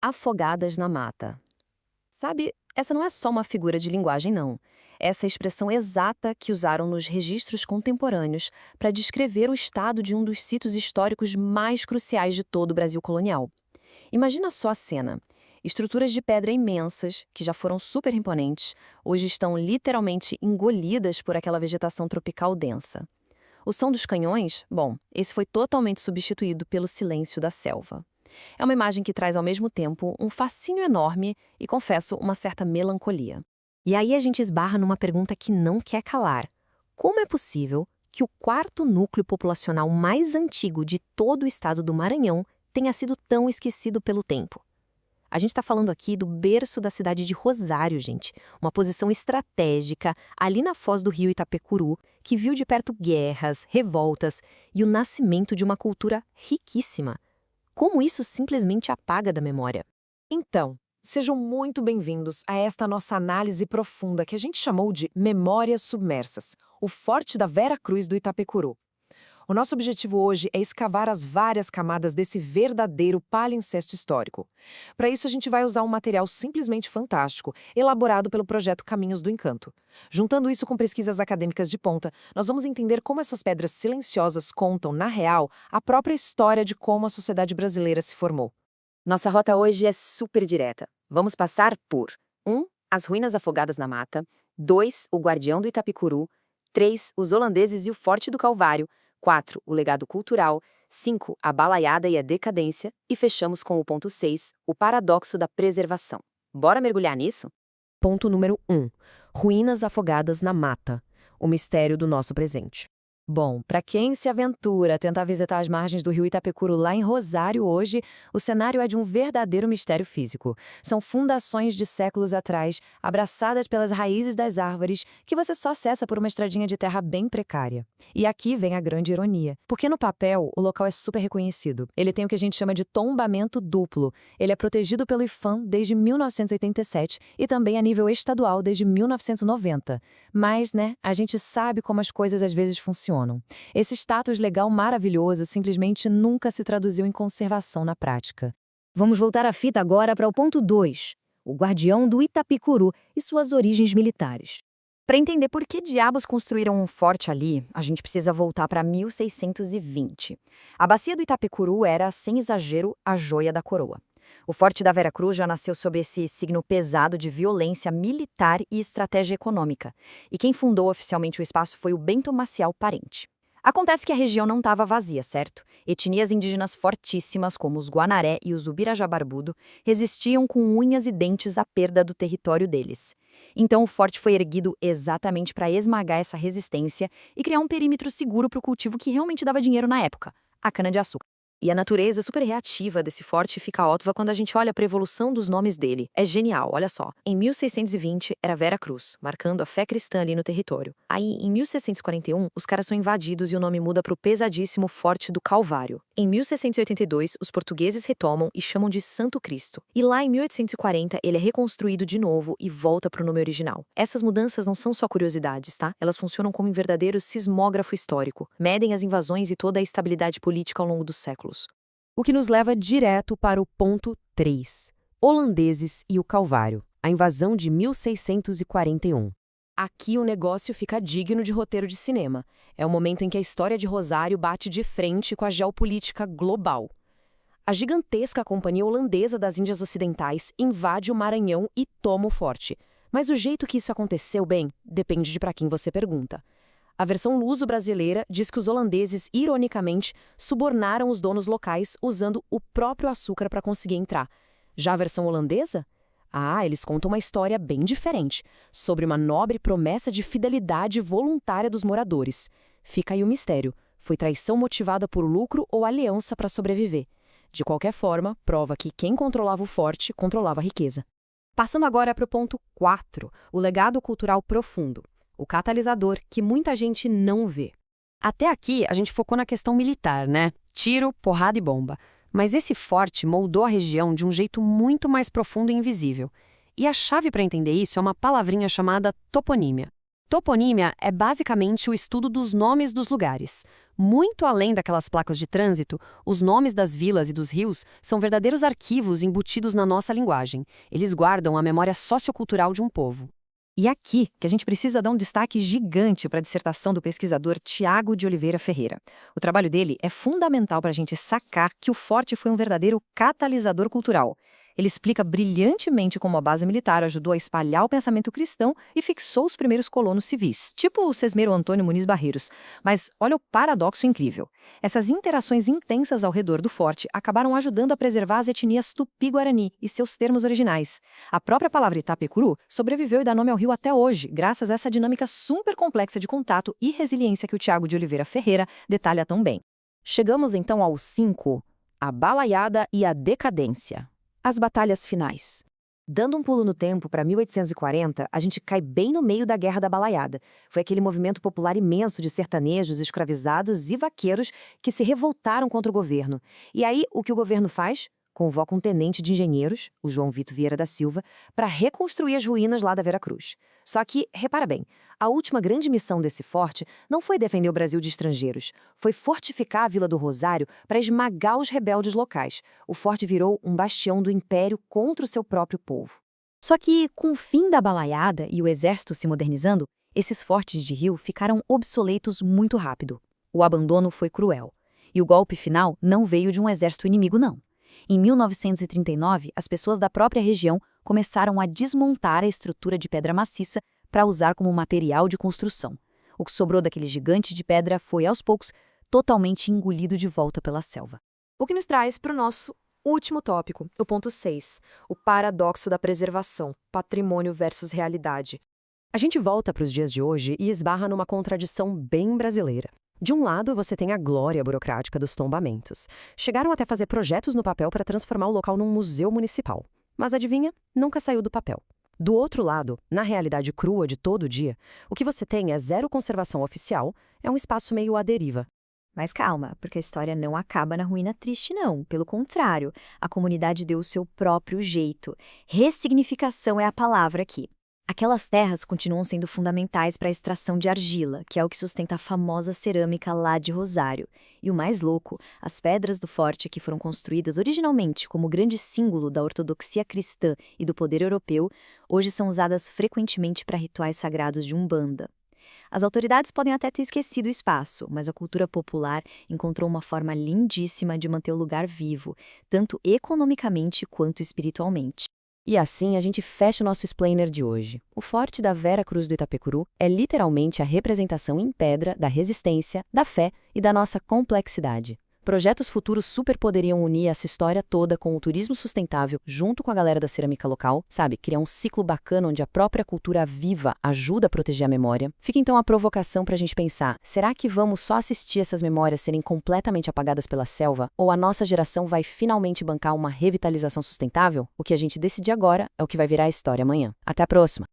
Afogadas na mata. Sabe, essa não é só uma figura de linguagem, não. Essa é a expressão exata que usaram nos registros contemporâneos para descrever o estado de um dos sítios históricos mais cruciais de todo o Brasil colonial. Imagina só a cena. Estruturas de pedra imensas, que já foram super imponentes, hoje estão literalmente engolidas por aquela vegetação tropical densa. O som dos canhões, bom, esse foi totalmente substituído pelo silêncio da selva. É uma imagem que traz ao mesmo tempo um fascínio enorme e, confesso, uma certa melancolia. E aí a gente esbarra numa pergunta que não quer calar. Como é possível que o quarto núcleo populacional mais antigo de todo o estado do Maranhão tenha sido tão esquecido pelo tempo? A gente está falando aqui do berço da cidade de Rosário, gente. Uma posição estratégica ali na foz do rio Itapecuru, que viu de perto guerras, revoltas e o nascimento de uma cultura riquíssima. Como isso simplesmente apaga da memória? Então, sejam muito bem-vindos a esta nossa análise profunda que a gente chamou de Memórias Submersas, o Forte da Vera Cruz do Itapecuru. O nosso objetivo hoje é escavar as várias camadas desse verdadeiro palimpsesto histórico. Para isso, a gente vai usar um material simplesmente fantástico, elaborado pelo projeto Caminhos do Encanto. Juntando isso com pesquisas acadêmicas de ponta, nós vamos entender como essas pedras silenciosas contam, na real, a própria história de como a sociedade brasileira se formou. Nossa rota hoje é super direta. Vamos passar por 1. As ruínas afogadas na mata. 2. O guardião do Itapecuru. 3. Os holandeses e o Forte do Calvário. 4. O legado cultural. 5. A balaiada e a decadência. E fechamos com o ponto 6, o paradoxo da preservação. Bora mergulhar nisso? Ponto número 1. Ruínas afogadas na mata. O mistério do nosso presente. Bom, para quem se aventura a tentar visitar as margens do rio Itapecuru lá em Rosário hoje, o cenário é de um verdadeiro mistério físico. São fundações de séculos atrás, abraçadas pelas raízes das árvores, que você só acessa por uma estradinha de terra bem precária. E aqui vem a grande ironia, porque no papel o local é super reconhecido. Ele tem o que a gente chama de tombamento duplo. Ele é protegido pelo IPHAN desde 1987 e também a nível estadual desde 1990. Mas, a gente sabe como as coisas às vezes funcionam. Esse status legal maravilhoso simplesmente nunca se traduziu em conservação na prática. Vamos voltar a fita agora para o ponto 2, o guardião do Itapecuru e suas origens militares. Para entender por que diabos construíram um forte ali, a gente precisa voltar para 1620. A bacia do Itapecuru era, sem exagero, a joia da coroa. O Forte da Vera Cruz já nasceu sob esse signo pesado de violência militar e estratégia econômica, e quem fundou oficialmente o espaço foi o Bento Maciel Parente. Acontece que a região não estava vazia, certo? Etnias indígenas fortíssimas, como os Guanaré e os Ubirajá Barbudo, resistiam com unhas e dentes à perda do território deles. Então o forte foi erguido exatamente para esmagar essa resistência e criar um perímetro seguro para o cultivo que realmente dava dinheiro na época, a cana-de-açúcar. E a natureza super reativa desse forte fica óbvia quando a gente olha para a evolução dos nomes dele. É genial, olha só. Em 1620 era Vera Cruz, marcando a fé cristã ali no território. Aí, em 1641, os caras são invadidos e o nome muda para o pesadíssimo Forte do Calvário. Em 1682, os portugueses retomam e chamam de Santo Cristo. E lá em 1840, ele é reconstruído de novo e volta para o nome original. Essas mudanças não são só curiosidades, tá? Elas funcionam como um verdadeiro sismógrafo histórico. Medem as invasões e toda a estabilidade política ao longo dos séculos. O que nos leva direto para o ponto 3. Holandeses e o Calvário. A invasão de 1641. Aqui o negócio fica digno de roteiro de cinema. É o momento em que a história de Rosário bate de frente com a geopolítica global. A gigantesca Companhia Holandesa das Índias Ocidentais invade o Maranhão e toma o forte. Mas o jeito que isso aconteceu, bem, depende de para quem você pergunta. A versão luso-brasileira diz que os holandeses, ironicamente, subornaram os donos locais usando o próprio açúcar para conseguir entrar. Já a versão holandesa? Eles contam uma história bem diferente, sobre uma nobre promessa de fidelidade voluntária dos moradores. Fica aí o mistério. Foi traição motivada por lucro ou aliança para sobreviver? De qualquer forma, prova que quem controlava o forte controlava a riqueza. Passando agora para o ponto 4, o legado cultural profundo. O catalisador que muita gente não vê. Até aqui, a gente focou na questão militar, né? Tiro, porrada e bomba. Mas esse forte moldou a região de um jeito muito mais profundo e invisível. E a chave para entender isso é uma palavrinha chamada toponímia. Toponímia é basicamente o estudo dos nomes dos lugares. Muito além daquelas placas de trânsito, os nomes das vilas e dos rios são verdadeiros arquivos embutidos na nossa linguagem. Eles guardam a memória sociocultural de um povo. E aqui que a gente precisa dar um destaque gigante para a dissertação do pesquisador Tiago de Oliveira Ferreira. O trabalho dele é fundamental para a gente sacar que o forte foi um verdadeiro catalisador cultural. Ele explica brilhantemente como a base militar ajudou a espalhar o pensamento cristão e fixou os primeiros colonos civis, tipo o Sesmero Antônio Muniz Barreiros. Mas olha o paradoxo incrível. Essas interações intensas ao redor do forte acabaram ajudando a preservar as etnias Tupi-Guarani e seus termos originais. A própria palavra Itapecuru sobreviveu e dá nome ao rio até hoje, graças a essa dinâmica super complexa de contato e resiliência que o Tiago de Oliveira Ferreira detalha tão bem. Chegamos então ao 5, a balaiada e a decadência. As batalhas finais. Dando um pulo no tempo para 1840, a gente cai bem no meio da Guerra da Balaiada. Foi aquele movimento popular imenso de sertanejos, escravizados e vaqueiros que se revoltaram contra o governo. E aí, o que o governo faz? Convoca um tenente de engenheiros, o João Vitor Vieira da Silva, para reconstruir as ruínas lá da Veracruz. Só que, repara bem, a última grande missão desse forte não foi defender o Brasil de estrangeiros, foi fortificar a Vila do Rosário para esmagar os rebeldes locais. O forte virou um bastião do império contra o seu próprio povo. Só que, com o fim da balaiada e o exército se modernizando, esses fortes de rio ficaram obsoletos muito rápido. O abandono foi cruel. E o golpe final não veio de um exército inimigo, não. Em 1939, as pessoas da própria região começaram a desmontar a estrutura de pedra maciça para usar como material de construção. O que sobrou daquele gigante de pedra foi, aos poucos, totalmente engolido de volta pela selva. O que nos traz para o nosso último tópico, o ponto 6, o paradoxo da preservação, patrimônio versus realidade. A gente volta para os dias de hoje e esbarra numa contradição bem brasileira. De um lado, você tem a glória burocrática dos tombamentos. Chegaram até fazer projetos no papel para transformar o local num museu municipal. Mas adivinha? Nunca saiu do papel. Do outro lado, na realidade crua de todo dia, o que você tem é zero conservação oficial, é um espaço meio à deriva. Mas calma, porque a história não acaba na ruína triste, não. Pelo contrário, a comunidade deu o seu próprio jeito. Ressignificação é a palavra aqui. Aquelas terras continuam sendo fundamentais para a extração de argila, que é o que sustenta a famosa cerâmica lá de Rosário. E o mais louco, as pedras do forte que foram construídas originalmente como grande símbolo da ortodoxia cristã e do poder europeu, hoje são usadas frequentemente para rituais sagrados de Umbanda. As autoridades podem até ter esquecido o espaço, mas a cultura popular encontrou uma forma lindíssima de manter o lugar vivo, tanto economicamente quanto espiritualmente. E assim a gente fecha o nosso explainer de hoje. O Forte da Veracruz do Itapecuru é literalmente a representação em pedra da resistência, da fé e da nossa complexidade. Projetos futuros super poderiam unir essa história toda com o turismo sustentável junto com a galera da cerâmica local, sabe? Criar um ciclo bacana onde a própria cultura viva ajuda a proteger a memória. Fica então a provocação pra gente pensar, será que vamos só assistir essas memórias serem completamente apagadas pela selva? Ou a nossa geração vai finalmente bancar uma revitalização sustentável? O que a gente decidir agora é o que vai virar a história amanhã. Até a próxima!